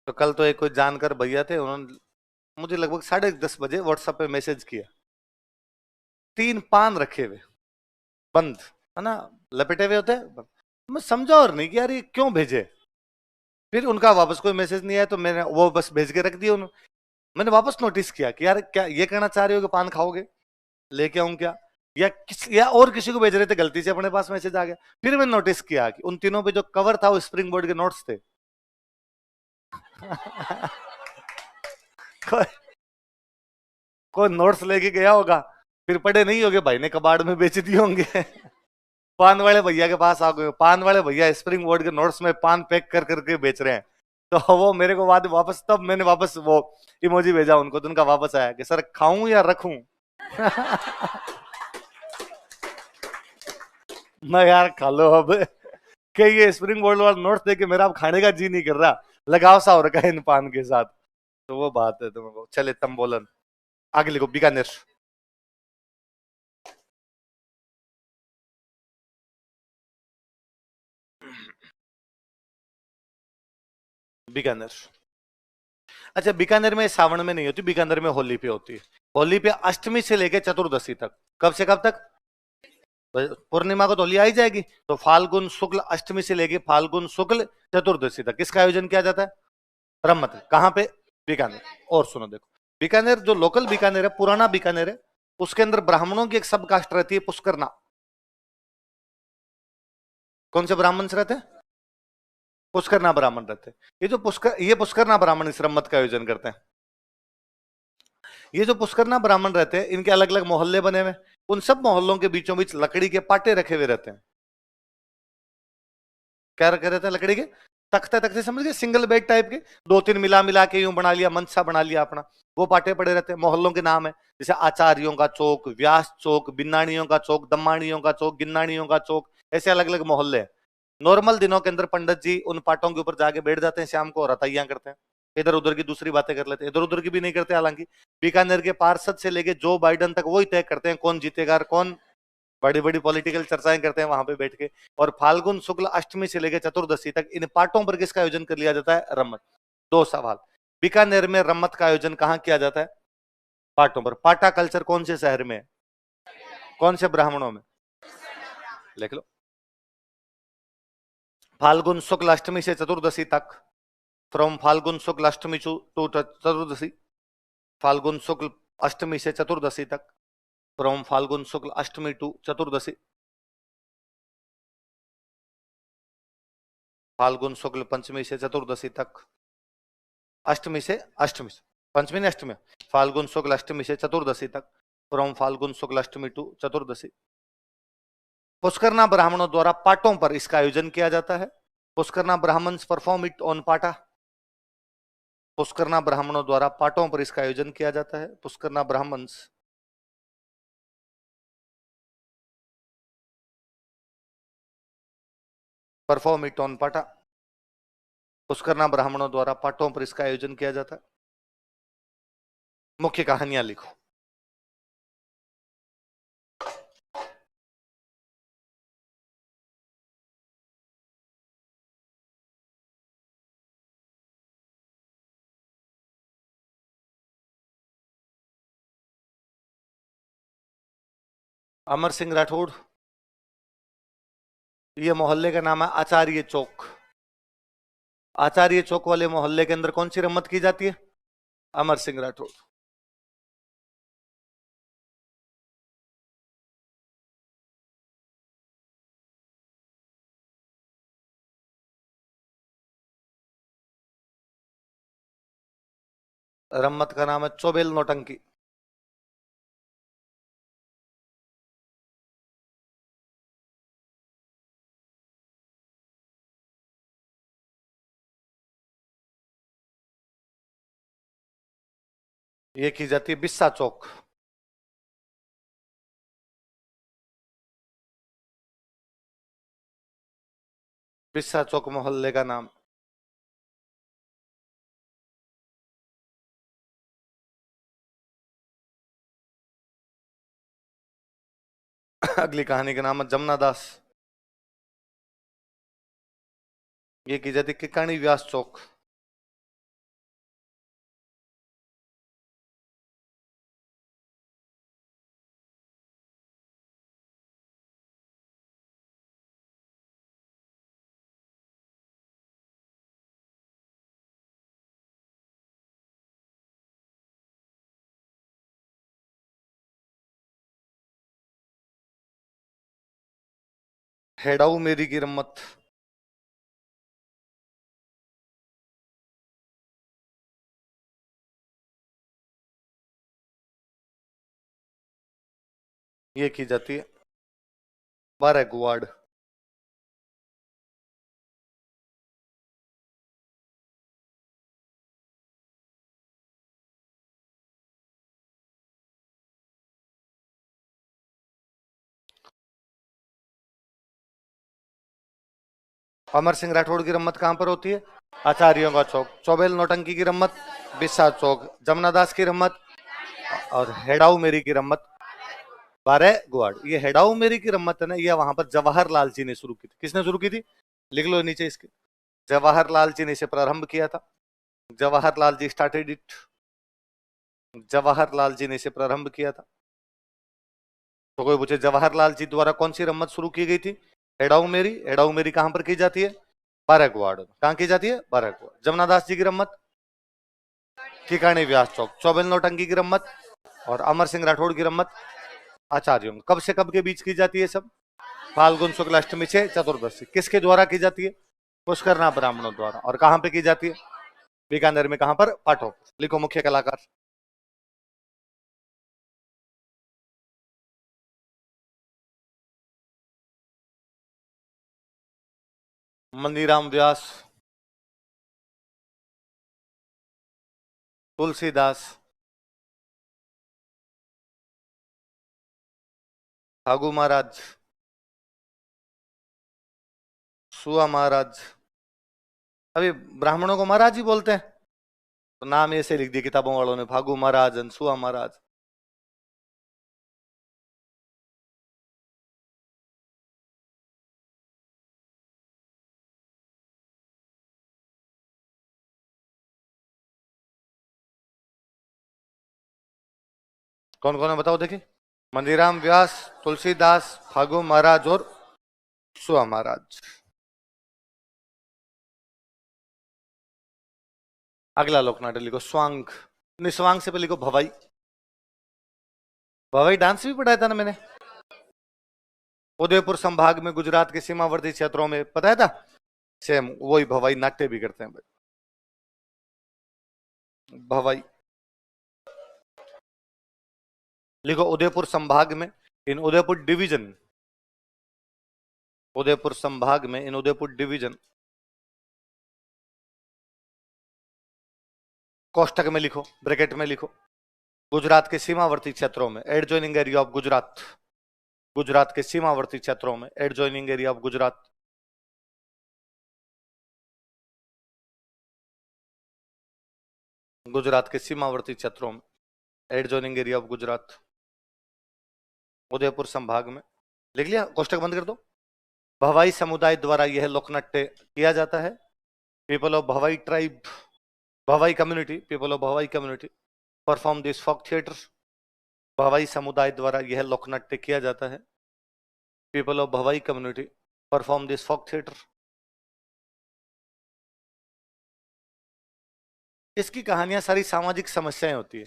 तो कल तो एक कोई जानकर भैया थे, उन्होंने मुझे लगभग 10:30 बजे व्हाट्सएप पे मैसेज किया, 3 पान रखे हुए बंद, है ना, लपेटे हुए होते हैं। मैं समझा और नहीं कि यार ये क्यों भेजे। फिर उनका वापस कोई मैसेज नहीं आया, तो मैंने वो बस भेज के रख दिया उन्होंने। मैंने वापस नोटिस किया कि यार क्या ये कहना चाह रहे हो कि पान खाओगे, लेके आऊं क्या, या और किसी को भेज रहे थे, गलती से अपने पास मैसेज आ गया। फिर मैंने नोटिस किया कि उन तीनों पे जो कवर था वो स्प्रिंग बोर्ड के नोट्स थे। कोई कोई नोट्स लेके गया होगा, फिर पढ़े नहीं होगे, भाई ने कबाड़ में बेच दिए होंगे। पान वाले भैया के पास आ गए, पान वाले भैया स्प्रिंग बोर्ड के नोट्स में पान पैक कर करके बेच रहे हैं। तो वो मेरे को बाद वापस, तब मैंने वापस वो इमोजी भेजा उनको, तो उनका वापस आया कि सर खाऊं या रखूं। मैं यार खा लो अब, कि ये स्प्रिंग बोर्ड वाला नोट्स देके मेरा अब खाने का जी नहीं कर रहा, लगाव सा हो रखा है इन पान के साथ। तो वो बात है, तुमको चले तम बोलन। आगे लिखो बीकानेर। बीकानेर। अच्छा, बीकानेर में सावन में नहीं होती, बीकानेर में होली पे होती है। होली पे अष्टमी से लेके चतुर्दशी तक, कब से कब तक, पूर्णिमा को तो होली आई जाएगी, तो फाल्गुन शुक्ल अष्टमी से लेके फाल्गुन शुक्ल चतुर्दशी तक किसका आयोजन किया जाता है, रम्मत। कहाँ पे, बीकानेर। और सुनो देखो, बीकानेर जो लोकल बीकानेर है, पुराना बीकानेर है, उसके अंदर ब्राह्मणों की एक सब कास्ट रहती है, पुष्करना। कौन से ब्राह्मण से रहते हैं, पुष्करना ब्राह्मण रहते हैं। ये पुष्करना ब्राह्मण इस रम्मत का आयोजन करते हैं। ये जो पुष्करना ब्राह्मण रहते हैं, इनके अलग अलग मोहल्ले बने हुए, उन सब मोहल्लों के बीचों बीच लकड़ी के पाटे रखे हुए रहते हैं। क्या रखे रहते हैं, लकड़ी के तख्ते, तख्ते समझ गए, सिंगल बेड टाइप के, दो तीन मिला मिला के यूं बना लिया, मंच सा बना लिया अपना। वो पाटे पड़े रहते हैं, मोहल्लों के नाम है, जैसे आचार्यों का चौक, व्यास चौक, बिन्नाणियों का चौक, दम्माणियों का चौक, गिन्नाणियों का चौक, ऐसे अलग अलग मोहल्ले हैं। नॉर्मल दिनों के अंदर पंडित जी उन पाटों के ऊपर जाके बैठ जाते हैं, शाम को रताइयां करते हैं, इधर उधर की दूसरी बातें कर लेते हैं, इधर उधर की भी नहीं करते हालांकि। बीकानेर के पार्षद से लेके जो बाइडन तक वही तय करते हैं कौन जीतेगा और कौन, बड़ी बड़ी पॉलिटिकल चर्चाएं करते हैं वहां पे बैठ के। और फाल्गुन शुक्ल अष्टमी से लेकर चतुर्दशी तक इन पाटों पर किसका आयोजन कर लिया जाता है, रम्मत। दो सवाल, बीकानेर में रम्मत का आयोजन कहाँ किया जाता है, पाटों पर। पाटा कल्चर कौन से शहर में है, कौन से ब्राह्मणों में, लिख लो। फाल्गुन शुक्ल अष्टमी से चतुर्दशी तक, फ्रॉम फाल्गुन शुक्ल अष्टमी टू चतुर्दशी, फाल्गुन शुक्ल अष्टमी से चतुर्दशी तक, फ्रॉम फाल्गुन शुक्ल अष्टमी टू चतुर्दशी, फाल्गुन शुक्ल पंचमी से चतुर्दशी तक, अष्टमी से पंचमी ने अष्टमी, फाल्गुन शुक्ल अष्टमी से चतुर्दशी तक, फ्रॉम फाल्गुन शुक्ल अष्टमी टू चतुर्दशी। पुष्करना ब्राह्मणों द्वारा पाटों पर इसका आयोजन किया जाता है। Pushkarna Brahmins perform it on pata. Pushkarna ब्राह्मणों द्वारा पाटों पर इसका आयोजन किया जाता है। Pushkarna Brahmins perform it on pata. Pushkarna ब्राह्मणों द्वारा पाटों पर इसका आयोजन किया जाता है। मुख्य कहानियां लिखो। अमर सिंह राठौड़, ये मोहल्ले का नाम है आचार्य चौक। आचार्य चौक वाले मोहल्ले के अंदर कौन सी रम्मत की जाती है, अमर सिंह राठौड़। रम्मत का नाम है चौबेल नौटंकी। ये की जाती है बिस्सा चौक। बिस्सा चौक मोहल्ले का नाम। अगली कहानी का नाम है जमुना दास। ये की जाती है किकाणी व्यास चौक। हेडाऊ मेरी की रम्मत, ये की जाती है। 12 गुआड़, अमर सिंह राठौड़ की रम्मत कहां पर होती है? आचार्यों का चौक। चौबेल नौटंकी की रम्मत बिस्सा चौक। जमुना दास की रम्मत और हेडाऊ मेरी की रम्मत 12 गुआड़। ये हेडाऊ मेरी की रम्मत है ना, ये वहां पर जवाहरलाल जी ने शुरू की थी। किसने शुरू की थी? लिख लो नीचे इसके, जवाहरलाल जी ने इसे प्रारंभ किया था। जवाहरलाल जी स्टार्टेड इट, जवाहरलाल जी ने इसे प्रारंभ किया था। तो कोई पूछे जवाहरलाल जी द्वारा कौन सी रम्मत शुरू की गई थी? एडाऊ मेरी। एडाऊ मेरी कहां पर की जाती है? 12 गुआड़। कहां की जाती है? 12 गुआड़। जमुना दास जी की रम्मत ठिकाने व्यास चौक। चौबेल नौटंकी की रम्मत और अमर सिंह राठौड़ की रम्मत आचार्यों। कब से कब के बीच की जाती है सब? फाल्गुन शुक्ल अष्टमी से चतुर्दशी। किसके द्वारा की जाती है? पुष्करना ब्राह्मणों द्वारा। और कहां पे की जाती है? बीकानेर में। कहां पर? पाटो। लिखो मुख्य कलाकार। मनीराम व्यास, तुलसीदास, फागू महाराज, सुआ महाराज। अभी ब्राह्मणों को महाराज ही बोलते हैं, तो नाम ऐसे लिख दिए किताबों वालों ने, फागू महाराज, सुआ महाराज। कौन कौन है बताओ देखिए? मंदिराम व्यास, तुलसीदास, फागू महाराज और सुआ महाराज। अगला लोकनाट्य लिखो स्वांग। निस्वांग से पहले लिखो भवाई। भवाई डांस भी पढ़ाया था ना मैंने। उदयपुर संभाग में गुजरात के सीमावर्ती क्षेत्रों में, पता था? सेम वही भवाई नाट्य भी करते हैं भाई। भवाई लिखो उदयपुर संभाग में, इन उदयपुर डिवीजन, उदयपुर संभाग में इन उदयपुर डिवीजन, कोष्टक में लिखो, ब्रैकेट में लिखो, गुजरात के सीमावर्ती क्षेत्रों में, adjoining area of Gujarat. Gujarat के सीमावर्ती क्षेत्रों में, adjoining area of Gujarat. Gujarat के सीमावर्ती क्षेत्रों में, adjoining area of Gujarat, Udaipur संभाग में। लिख लिया? कोष्टक बंद कर दो। भवाई समुदाय द्वारा यह लोकनाट्य किया जाता है। People of Bhavai tribe, Bhavai community, people of Bhavai community perform this folk theatre. Bhavai समुदाय द्वारा यह लोकनाट्य किया जाता है। People of Bhavai community perform this folk theatre. इसकी कहानियां सारी सामाजिक समस्याएं होती है।